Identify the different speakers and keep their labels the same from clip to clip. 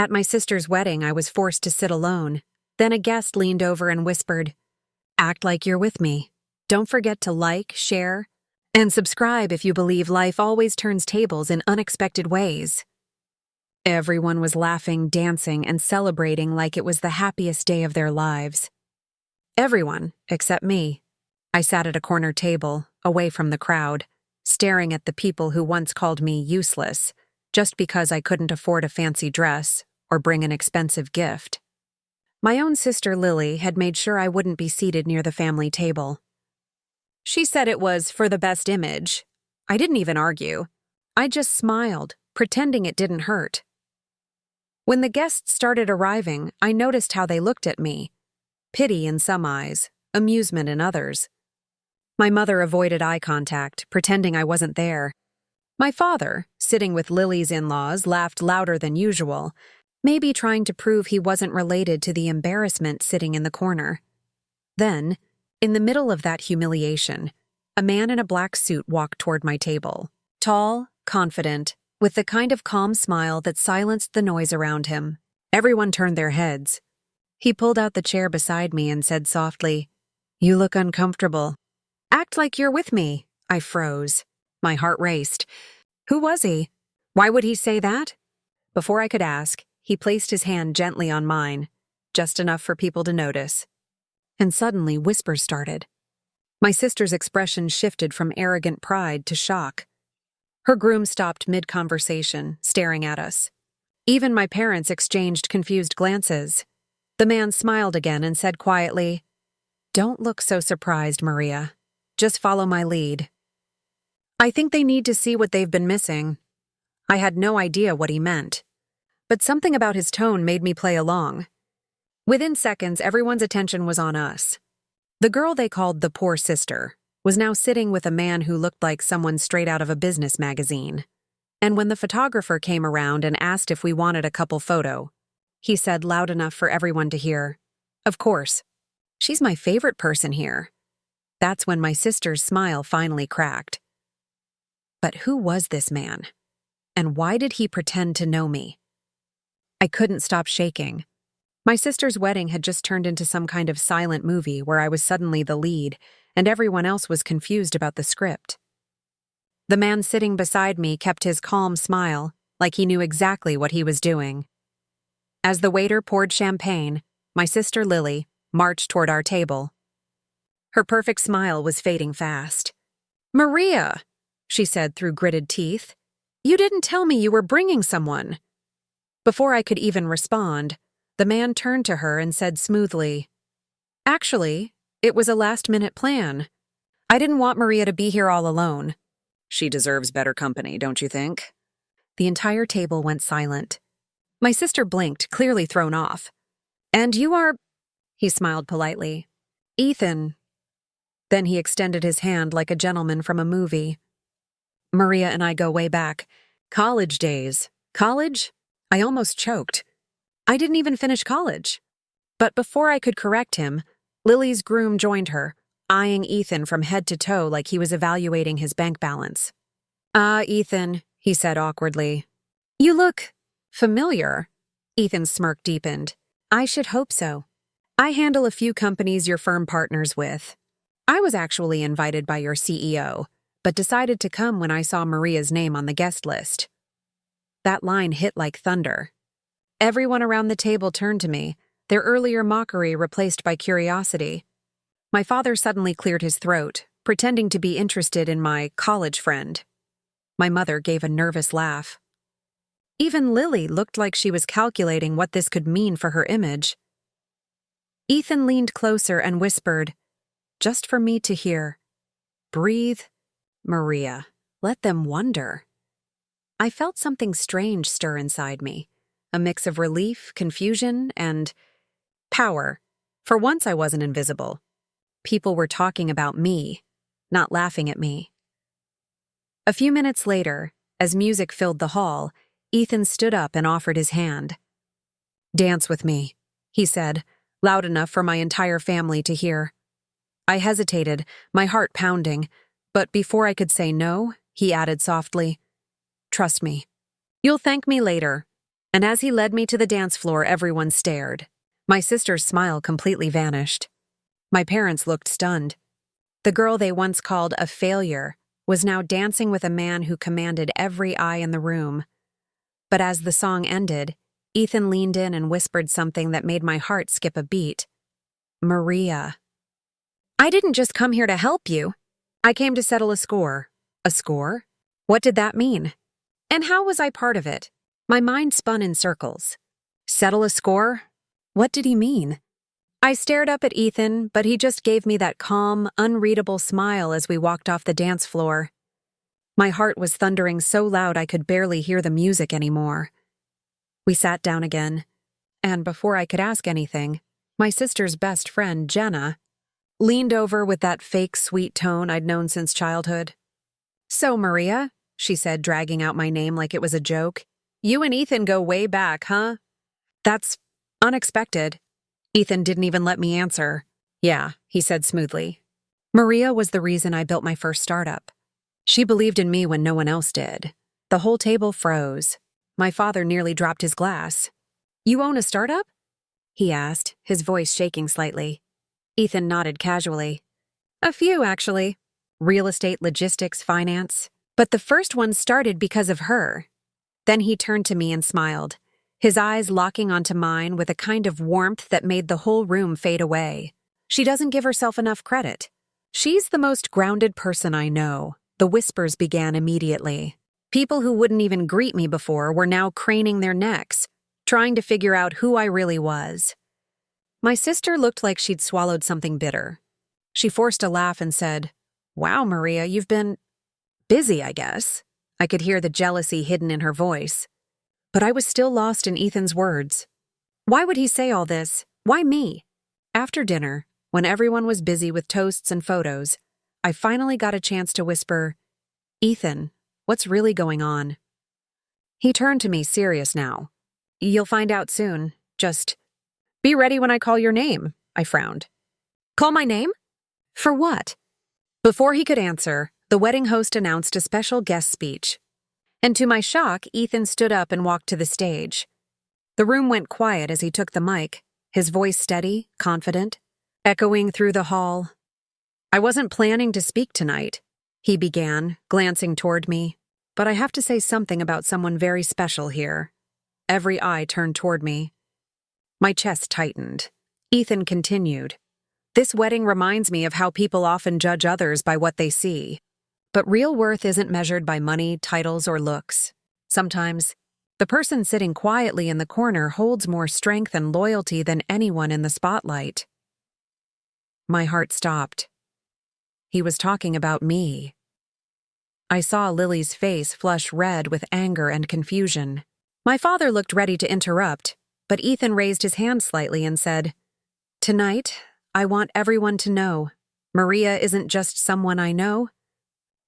Speaker 1: At my sister's wedding, I was forced to sit alone. Then a guest leaned over and whispered, "Act like you're with me. Don't forget to like, share, and subscribe if you believe life always turns tables in unexpected ways." Everyone was laughing, dancing, and celebrating like it was the happiest day of their lives. Everyone, except me. I sat at a corner table, away from the crowd, staring at the people who once called me useless, just because I couldn't afford a fancy dress or bring an expensive gift. My own sister Lily had made sure I wouldn't be seated near the family table. She said it was for the best image. I didn't even argue. I just smiled, pretending it didn't hurt. When the guests started arriving, I noticed how they looked at me. Pity in some eyes, amusement in others. My mother avoided eye contact, pretending I wasn't there. My father, sitting with Lily's in-laws, laughed louder than usual, maybe trying to prove he wasn't related to the embarrassment sitting in the corner. Then, in the middle of that humiliation, a man in a black suit walked toward my table. Tall, confident, with the kind of calm smile that silenced the noise around him. Everyone turned their heads. He pulled out the chair beside me and said softly, "You look uncomfortable." "Act like you're with me." I froze. My heart raced. Who was he? Why would he say that? Before I could ask, he placed his hand gently on mine, just enough for people to notice. And suddenly whispers started. My sister's expression shifted from arrogant pride to shock. Her groom stopped mid-conversation, staring at us. Even my parents exchanged confused glances. The man smiled again and said quietly, "Don't look so surprised, Maria. Just follow my lead." I think they need to see what they've been missing. I had no idea what he meant. But something about his tone made me play along. Within seconds, everyone's attention was on us. The girl they called the poor sister was now sitting with a man who looked like someone straight out of a business magazine. And when the photographer came around and asked if we wanted a couple photo, he said loud enough for everyone to hear, "Of course. She's my favorite person here." That's when my sister's smile finally cracked. But who was this man? And why did he pretend to know me? I couldn't stop shaking. My sister's wedding had just turned into some kind of silent movie where I was suddenly the lead, and everyone else was confused about the script. The man sitting beside me kept his calm smile, like he knew exactly what he was doing. As the waiter poured champagne, my sister Lily marched toward our table. Her perfect smile was fading fast. "Maria," she said through gritted teeth, "you didn't tell me you were bringing someone." Before I could even respond, the man turned to her and said smoothly, "Actually, it was a last-minute plan. I didn't want Maria to be here all alone." "She deserves better company, don't you think?" The entire table went silent. My sister blinked, clearly thrown off. "And you are—" He smiled politely. "Ethan." Then he extended his hand like a gentleman from a movie. "Maria and I go way back. College days." "College?" I almost choked. I didn't even finish college. But before I could correct him, Lily's groom joined her, eyeing Ethan from head to toe like he was evaluating his bank balance. "Ah, Ethan," he said awkwardly. "You look familiar." Ethan's smirk deepened. "I should hope so. I handle a few companies your firm partners with. I was actually invited by your CEO, but decided to come when I saw Maria's name on the guest list." That line hit like thunder. Everyone around the table turned to me, their earlier mockery replaced by curiosity. My father suddenly cleared his throat, pretending to be interested in my college friend. My mother gave a nervous laugh. Even Lily looked like she was calculating what this could mean for her image. Ethan leaned closer and whispered, just for me to hear, "Breathe, Maria. Let them wonder." I felt something strange stir inside me, a mix of relief, confusion, and power. For once I wasn't invisible. People were talking about me, not laughing at me. A few minutes later, as music filled the hall, Ethan stood up and offered his hand. "Dance with me," he said, loud enough for my entire family to hear. I hesitated, my heart pounding, but before I could say no, he added softly, "Trust me. You'll thank me later." And as he led me to the dance floor, everyone stared. My sister's smile completely vanished. My parents looked stunned. The girl they once called a failure was now dancing with a man who commanded every eye in the room. But as the song ended, Ethan leaned in and whispered something that made my heart skip a beat. Maria. I didn't just come here to help you. I came to settle a score. A score? What did that mean? And how was I part of it? My mind spun in circles. Settle a score? What did he mean? I stared up at Ethan, but he just gave me that calm, unreadable smile as we walked off the dance floor. My heart was thundering so loud I could barely hear the music anymore. We sat down again, and before I could ask anything, my sister's best friend, Jenna, leaned over with that fake sweet tone I'd known since childhood. So, Maria, she said, dragging out my name like it was a joke, you and Ethan go way back, huh? That's unexpected. Ethan didn't even let me answer. Yeah, he said smoothly. Maria was the reason I built my first startup. She believed in me when no one else did. The whole table froze. My father nearly dropped his glass. You own a startup? He asked, his voice shaking slightly. Ethan nodded casually. A few, actually. Real estate, logistics, finance. But the first one started because of her. Then he turned to me and smiled, his eyes locking onto mine with a kind of warmth that made the whole room fade away. She doesn't give herself enough credit. She's the most grounded person I know. The whispers began immediately. People who wouldn't even greet me before were now craning their necks, trying to figure out who I really was. My sister looked like she'd swallowed something bitter. She forced a laugh and said, Wow, Maria, you've been busy, I guess. I could hear the jealousy hidden in her voice. But I was still lost in Ethan's words. Why would he say all this? Why me? After dinner, when everyone was busy with toasts and photos, I finally got a chance to whisper, Ethan, what's really going on? He turned to me, serious now. You'll find out soon. Just be ready when I call your name, I frowned. Call my name? For what? Before he could answer, the wedding host announced a special guest speech. And to my shock, Ethan stood up and walked to the stage. The room went quiet as he took the mic, his voice steady, confident, echoing through the hall. I wasn't planning to speak tonight, he began, glancing toward me. But I have to say something about someone very special here. Every eye turned toward me. My chest tightened. Ethan continued. This wedding reminds me of how people often judge others by what they see. But real worth isn't measured by money, titles, or looks. Sometimes, the person sitting quietly in the corner holds more strength and loyalty than anyone in the spotlight. My heart stopped. He was talking about me. I saw Lily's face flush red with anger and confusion. My father looked ready to interrupt, but Ethan raised his hand slightly and said, Tonight, I want everyone to know, Maria isn't just someone I know.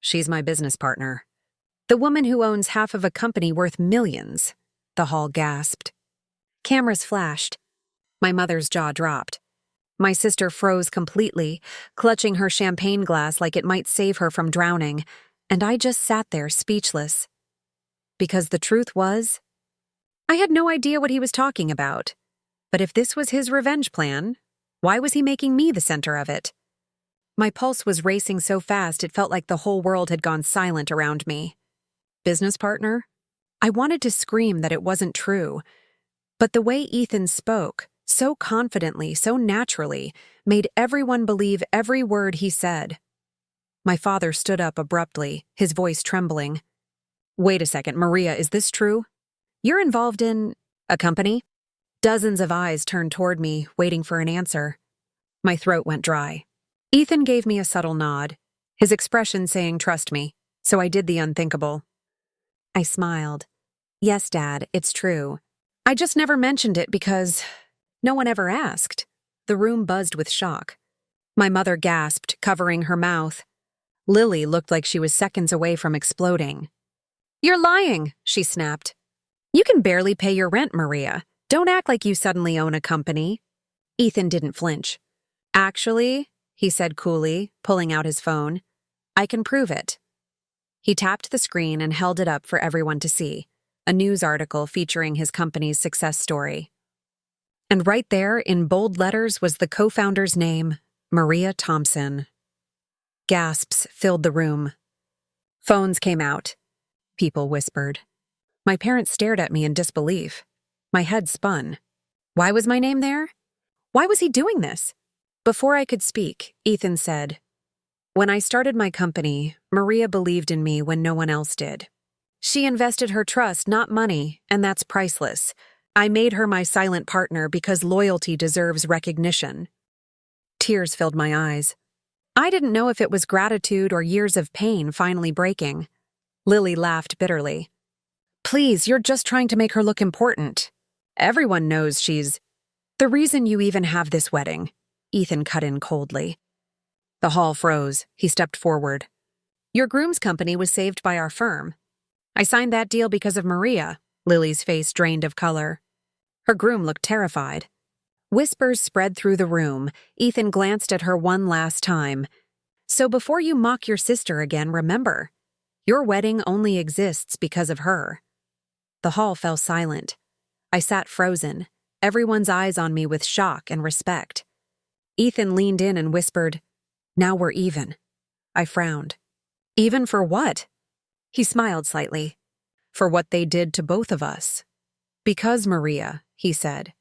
Speaker 1: She's my business partner. The woman who owns half of a company worth millions, the hall gasped. Cameras flashed. My mother's jaw dropped. My sister froze completely, clutching her champagne glass like it might save her from drowning, and I just sat there speechless. Because the truth was, I had no idea what he was talking about. But if this was his revenge plan, why was he making me the center of it? My pulse was racing so fast it felt like the whole world had gone silent around me. Business partner? I wanted to scream that it wasn't true. But the way Ethan spoke, so confidently, so naturally, made everyone believe every word he said. My father stood up abruptly, his voice trembling. Wait a second, Maria, is this true? You're involved in a company? Dozens of eyes turned toward me, waiting for an answer. My throat went dry. Ethan gave me a subtle nod, his expression saying, trust me, so I did the unthinkable. I smiled. Yes, Dad, it's true. I just never mentioned it because no one ever asked. The room buzzed with shock. My mother gasped, covering her mouth. Lily looked like she was seconds away from exploding. You're lying, she snapped. You can barely pay your rent, Maria. Don't act like you suddenly own a company. Ethan didn't flinch. Actually, he said coolly, pulling out his phone, I can prove it. He tapped the screen and held it up for everyone to see. a news article featuring his company's success story. And right there, in bold letters, was the co-founder's name, Maria Thompson. Gasps filled the room. Phones came out. People whispered. My parents stared at me in disbelief. My head spun. Why was my name there? Why was he doing this? Before I could speak, Ethan said, "When I started my company, Maria believed in me when no one else did. She invested her trust, not money, and that's priceless. I made her my silent partner because loyalty deserves recognition." Tears filled my eyes. I didn't know if it was gratitude or years of pain finally breaking. Lily laughed bitterly. "Please, you're just trying to make her look important. Everyone knows she's—" "The reason you even have this wedding," Ethan cut in coldly. The hall froze. He stepped forward. "Your groom's company was saved by our firm. I signed that deal because of Maria." Lily's face drained of color. Her groom looked terrified. Whispers spread through the room. Ethan glanced at her one last time. "So before you mock your sister again, remember, your wedding only exists because of her." The hall fell silent. I sat frozen, everyone's eyes on me with shock and respect. Ethan leaned in and whispered, "Now we're even." I frowned. "Even for what?" He smiled slightly. "For what they did to both of us." "Because, Maria," he said,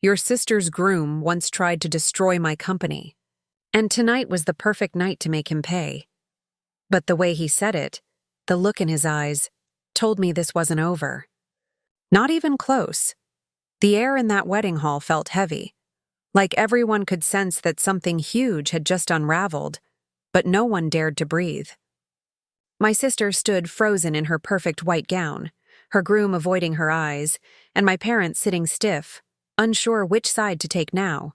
Speaker 1: "your sister's groom once tried to destroy my company, and tonight was the perfect night to make him pay." But the way he said it, the look in his eyes, told me this wasn't over. Not even close. The air in that wedding hall felt heavy, like everyone could sense that something huge had just unraveled, but no one dared to breathe. My sister stood frozen in her perfect white gown, her groom avoiding her eyes, and my parents sitting stiff, unsure which side to take now.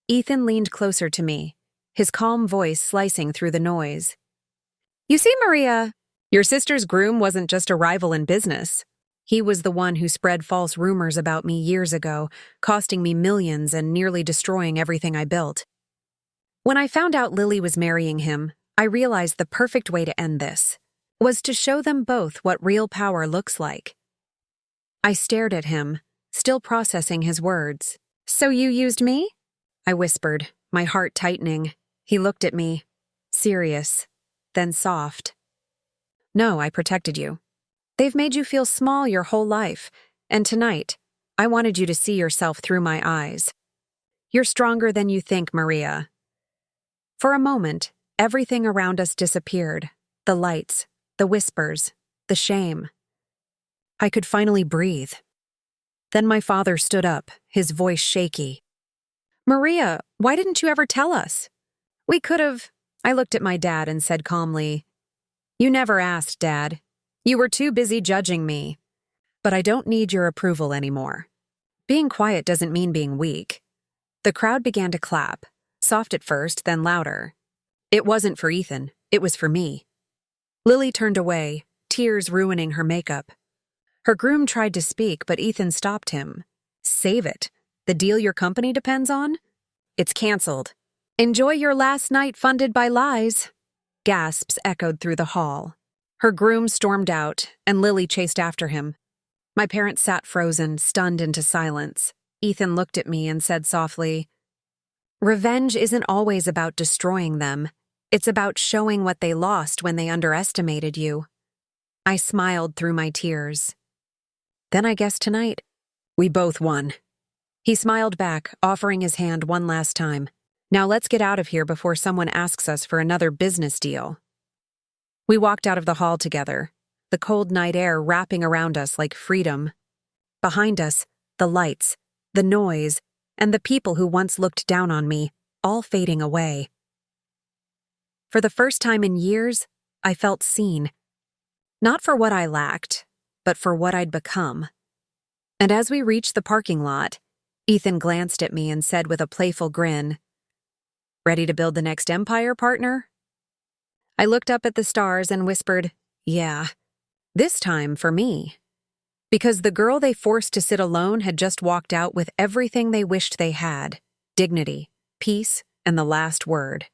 Speaker 1: Ethan leaned closer to me, his calm voice slicing through the noise. "You see, Maria, your sister's groom wasn't just a rival in business. He was the one who spread false rumors about me years ago, costing me millions and nearly destroying everything I built. When I found out Lily was marrying him, I realized the perfect way to end this was to show them both what real power looks like." I stared at him, still processing his words. "So you used me?" I whispered, my heart tightening. He looked at me, serious, then soft. "No, I protected you. They've made you feel small your whole life, and tonight, I wanted you to see yourself through my eyes. You're stronger than you think, Maria." For a moment, everything around us disappeared. The lights, the whispers, the shame. I could finally breathe. Then my father stood up, his voice shaky. "Maria, why didn't you ever tell us? We could have—" I looked at my dad and said calmly, "You never asked, Dad. You were too busy judging me. But I don't need your approval anymore." Being quiet doesn't mean being weak. The crowd began to clap, soft at first, then louder. It wasn't for Ethan, it was for me. Lily turned away, tears ruining her makeup. Her groom tried to speak, but Ethan stopped him. "Save it. The deal your company depends on? It's canceled. Enjoy your last night funded by lies." Gasps echoed through the hall. Her groom stormed out, and Lily chased after him. My parents sat frozen, stunned into silence. Ethan looked at me and said softly, "Revenge isn't always about destroying them. It's about showing what they lost when they underestimated you." I smiled through my tears. "Then I guess tonight, we both won." He smiled back, offering his hand one last time. "Now let's get out of here before someone asks us for another business deal." We walked out of the hall together, the cold night air wrapping around us like freedom. Behind us, the lights, the noise, and the people who once looked down on me, all fading away. For the first time in years, I felt seen. Not for what I lacked, but for what I'd become. And as we reached the parking lot, Ethan glanced at me and said with a playful grin, "Ready to build the next empire, partner?" I looked up at the stars and whispered, "Yeah, this time for me." Because the girl they forced to sit alone had just walked out with everything they wished they had: dignity, peace, and the last word.